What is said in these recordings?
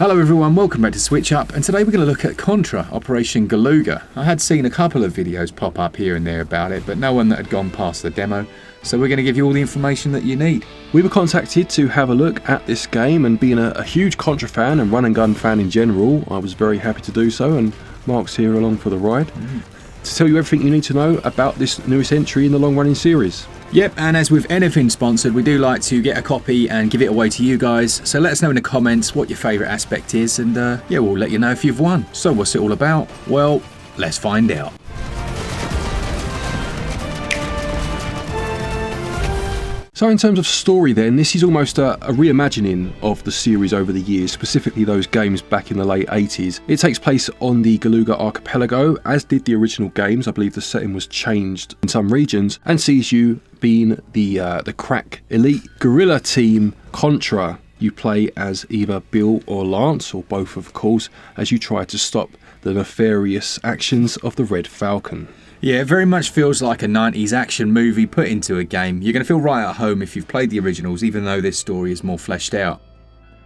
Hello everyone, welcome back to SwitchUp, and today we're going to look at Contra, Operation Galuga. I had seen a couple of videos pop up here and there about it, but no one that had gone past the demo, so we're going to give you all the information that you need. We were contacted to have a look at this game, and being a huge Contra fan and run and gun fan in general, I was very happy to do so, and Mark's here along for the ride to tell you everything you need to know about this newest entry in the long running series. Yep, and as with anything sponsored, we do like to get a copy and give it away to you guys, so let us know in the comments what your favourite aspect is, and yeah, we'll let you know if you've won. So what's it all about? Well, let's find out. So in terms of story then, this is almost a reimagining of the series over the years, specifically those games back in the late 80s. It takes place on the Galuga archipelago, as did the original games. I believe the setting was changed in some regions, and sees you being the crack elite guerrilla team Contra. You play as either Bill or Lance, or both of course, as you try to stop the nefarious actions of the Red Falcon. Yeah, it very much feels like a 90s action movie put into a game. You're going to feel right at home if you've played the originals, even though this story is more fleshed out.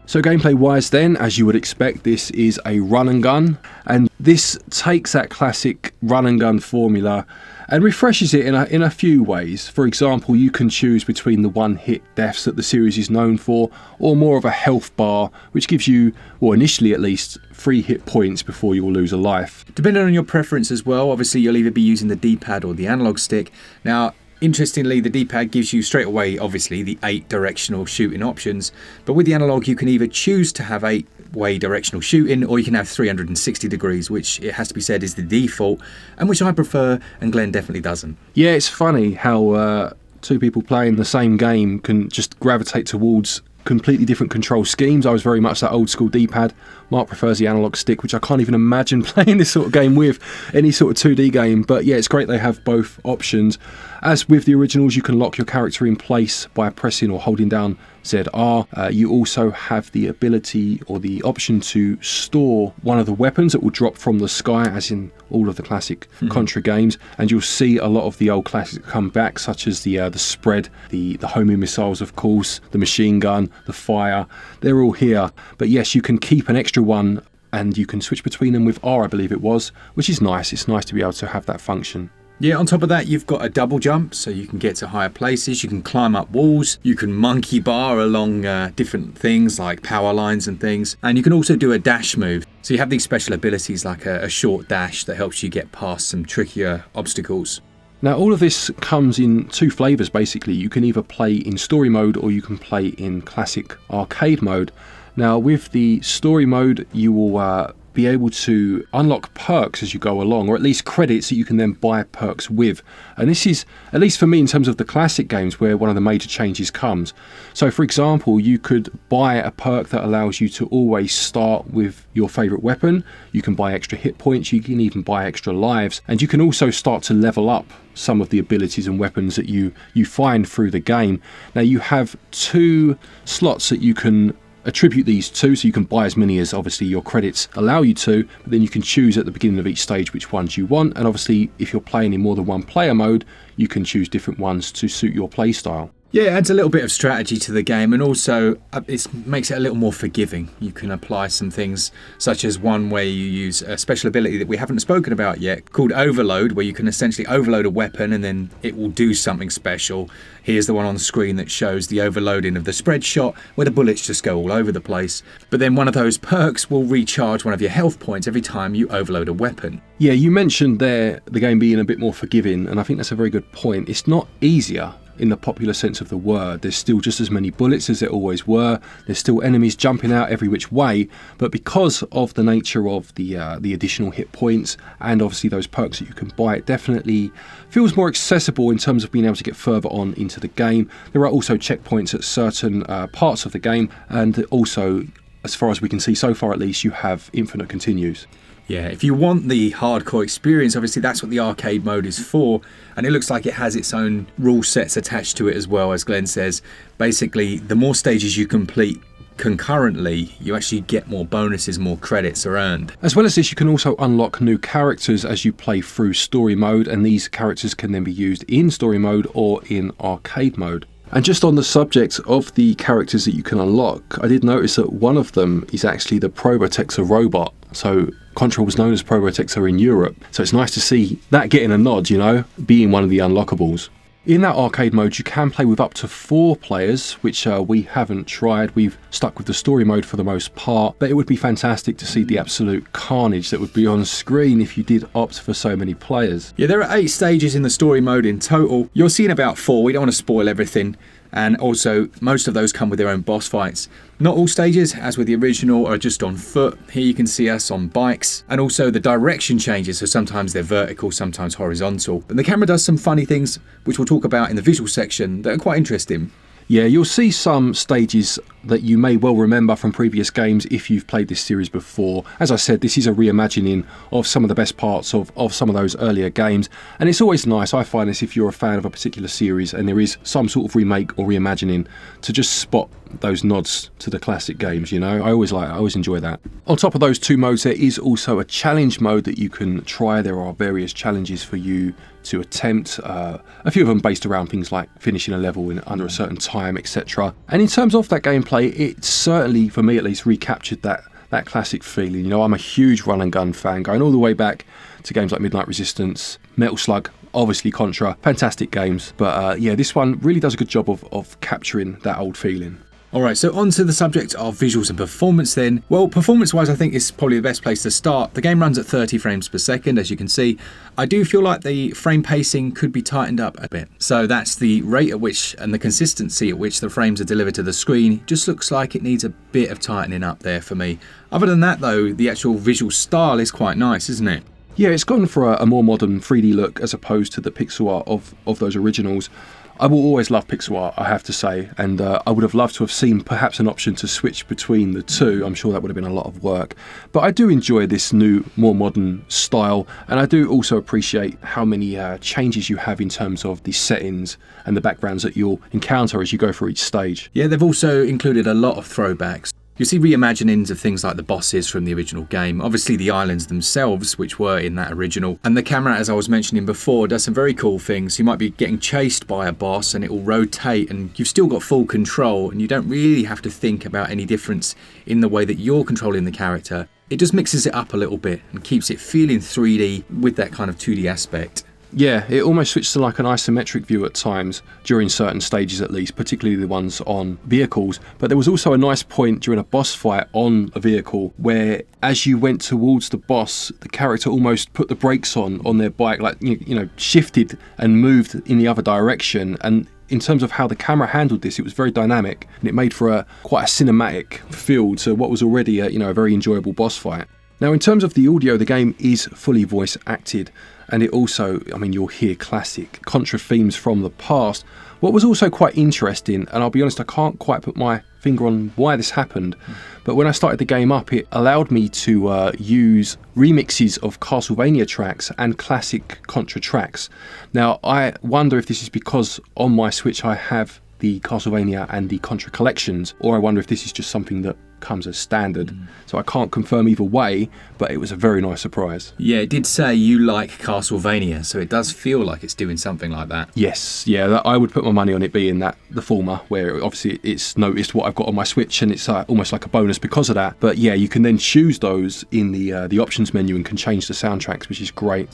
So gameplay wise then, as you would expect, this is a run and gun, and this takes that classic run and gun formula and refreshes it in a few ways. For example, you can choose between the one-hit deaths that the series is known for, or more of a health bar, which gives you, well, initially at least, 3 hit points before you'll lose a life. Depending on your preference as well, obviously you'll either be using the D-pad or the analog stick. Now, interestingly, the D-pad gives you straight away, obviously, the 8 directional shooting options, but with the analog you can either choose to have 8-way directional shooting, or you can have 360 degrees, which it has to be said is the default, and which I prefer, and Glen definitely doesn't. Yeah, it's funny how two people playing the same game can just gravitate towards completely different control schemes. I was very much that old school D-pad. Mark prefers the analog stick, which I can't even imagine playing this sort of game with, any sort of 2D game. But yeah, it's great they have both options. As with the originals, you can lock your character in place by pressing or holding down ZR. You also have the ability or the option to store one of the weapons that will drop from the sky, as in all of the classic Contra games, and you'll see a lot of the old classics come back, such as the spread, the homing missiles, of course, the machine gun, the fire. They're all here. But yes, you can keep an extra one, and you can switch between them with R, I believe it was, which is nice. It's nice to be able to have that function. Yeah, on top of that, you've got a double jump, so you can get to higher places, you can climb up walls, you can monkey bar along different things like power lines and things, and you can also do a dash move. So you have these special abilities like a short dash that helps you get past some trickier obstacles. Now, all of this comes in 2 flavours basically. You can either play in story mode or you can play in classic arcade mode. Now, with the story mode, you will be able to unlock perks as you go along, or at least credits that you can then buy perks with. And this is, at least for me, in terms of the classic games, where one of the major changes comes. So for example, you could buy a perk that allows you to always start with your favourite weapon. You can buy extra hit points, you can even buy extra lives, and you can also start to level up some of the abilities and weapons that you find through the game. Now, you have 2 slots that you can attribute these to, so you can buy as many as obviously your credits allow you to, but then you can choose at the beginning of each stage which ones you want, and obviously if you're playing in more than one player mode, you can choose different ones to suit your play style. Yeah, it adds a little bit of strategy to the game, and also it makes it a little more forgiving. You can apply some things, such as one where you use a special ability that we haven't spoken about yet, called Overload, where you can essentially overload a weapon and then it will do something special. Here's the one on the screen that shows the overloading of the spread shot, where the bullets just go all over the place. But then one of those perks will recharge one of your health points every time you overload a weapon. Yeah, you mentioned there the game being a bit more forgiving, and I think that's a very good point. It's not easier in the popular sense of the word. There's still just as many bullets as there always were. There's still enemies jumping out every which way, but because of the nature of the additional hit points and obviously those perks that you can buy, it definitely feels more accessible in terms of being able to get further on into the game. There are also checkpoints at certain parts of the game, and also, as far as we can see so far at least, you have infinite continues. Yeah, if you want the hardcore experience, obviously that's what the arcade mode is for, and it looks like it has its own rule sets attached to it as well, as Glen says. Basically, the more stages you complete concurrently, you actually get more bonuses, more credits are earned. As well as this, you can also unlock new characters as you play through story mode, and these characters can then be used in story mode or in arcade mode. And just on the subject of the characters that you can unlock, I did notice that one of them is actually the Probotector robot. So Contra was known as Probotector in Europe, so it's nice to see that getting a nod, you know, being one of the unlockables. In that arcade mode, you can play with up to 4 players, which we haven't tried. We've stuck with the story mode for the most part, but it would be fantastic to see the absolute carnage that would be on screen if you did opt for so many players. Yeah, there are 8 stages in the story mode in total. You're seeing about 4, we don't want to spoil everything. And also, most of those come with their own boss fights. Not all stages, as with the original, are just on foot. Here you can see us on bikes. And also the direction changes, so sometimes they're vertical, sometimes horizontal. But the camera does some funny things, which we'll talk about in the visual section, that are quite interesting. Yeah, you'll see some stages that you may well remember from previous games if you've played this series before. As I said, this is a reimagining of some of the best parts of some of those earlier games, and it's always nice, I find this, if you're a fan of a particular series and there is some sort of remake or reimagining, to just spot those nods to the classic games, you know. I always enjoy that. On top of those 2 modes, there is also a challenge mode that you can try. There are various challenges for you to attempt, a few of them based around things like finishing a level in under a certain time, etc. And in terms of that gameplay, it certainly, for me at least, recaptured that classic feeling. You know, I'm a huge run and gun fan, going all the way back to games like Midnight Resistance, Metal Slug, obviously Contra, fantastic games. But yeah, this one really does a good job of capturing that old feeling. Alright, so on to the subject of visuals and performance then. Well, performance-wise, I think is probably the best place to start. The game runs at 30 frames per second, as you can see. I do feel like the frame pacing could be tightened up a bit. So that's the rate at which and the consistency at which the frames are delivered to the screen. Just looks like it needs a bit of tightening up there for me. Other than that though, the actual visual style is quite nice, isn't it? Yeah, it's gone for a more modern 3D look as opposed to the pixel art of those originals. I will always love pixel art, I have to say, and I would have loved to have seen perhaps an option to switch between the two. I'm sure that would have been a lot of work. But I do enjoy this new, more modern style, and I do also appreciate how many changes you have in terms of the settings and the backgrounds that you'll encounter as you go through each stage. Yeah, they've also included a lot of throwbacks. You see reimaginings of things like the bosses from the original game, obviously the islands themselves, which were in that original, and the camera, as I was mentioning before, does some very cool things. You might be getting chased by a boss and it will rotate and you've still got full control and you don't really have to think about any difference in the way that you're controlling the character. It just mixes it up a little bit and keeps it feeling 3D with that kind of 2D aspect. Yeah, it almost switched to like an isometric view at times, during certain stages at least, particularly the ones on vehicles. But there was also a nice point during a boss fight on a vehicle where as you went towards the boss, the character almost put the brakes on their bike, like, you know, shifted and moved in the other direction. And in terms of how the camera handled this, it was very dynamic and it made for quite a cinematic feel to what was already a very enjoyable boss fight. Now, in terms of the audio, the game is fully voice acted, and it also, I mean, you'll hear classic Contra themes from the past. What was also quite interesting, and I'll be honest, I can't quite put my finger on why this happened, but when I started the game up, it allowed me to use remixes of Castlevania tracks and classic Contra tracks. Now, I wonder if this is because on my Switch I have the Castlevania and the Contra collections, or I wonder if this is just something that comes as standard. So I can't confirm either way, but it was a very nice surprise. Yeah, it did say you like Castlevania, so it does feel like it's doing something like that. Yes, yeah, I would put my money on it being the former, where obviously it's noticed what I've got on my Switch and it's almost like a bonus because of that. But yeah, you can then choose those in the options menu and can change the soundtracks, which is great.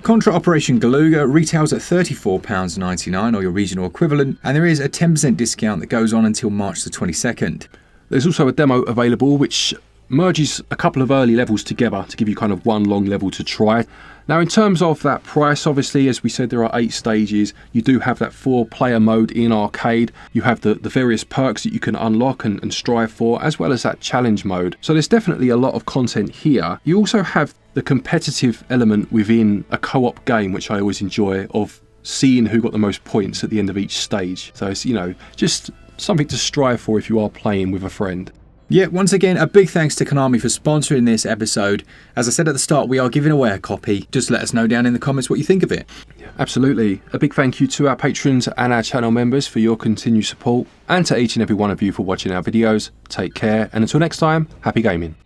Contra Operation Galuga retails at £34.99 or your regional equivalent, and there is a 10% discount that goes on until March the 22nd. There's also a demo available which merges a couple of early levels together to give you kind of one long level to try. Now, in terms of that price, obviously, as we said, there are 8 stages. You do have that 4-player mode in arcade. You have the various perks that you can unlock and strive for, as well as that challenge mode. So there's definitely a lot of content here. You also have the competitive element within a co-op game, which I always enjoy, of seeing who got the most points at the end of each stage. So it's, just something to strive for if you are playing with a friend. Yeah, once again, a big thanks to Konami for sponsoring this episode. As I said at the start, we are giving away a copy. Just let us know down in the comments what you think of it. Absolutely. A big thank you to our patrons and our channel members for your continued support, and to each and every one of you for watching our videos. Take care, and until next time, happy gaming.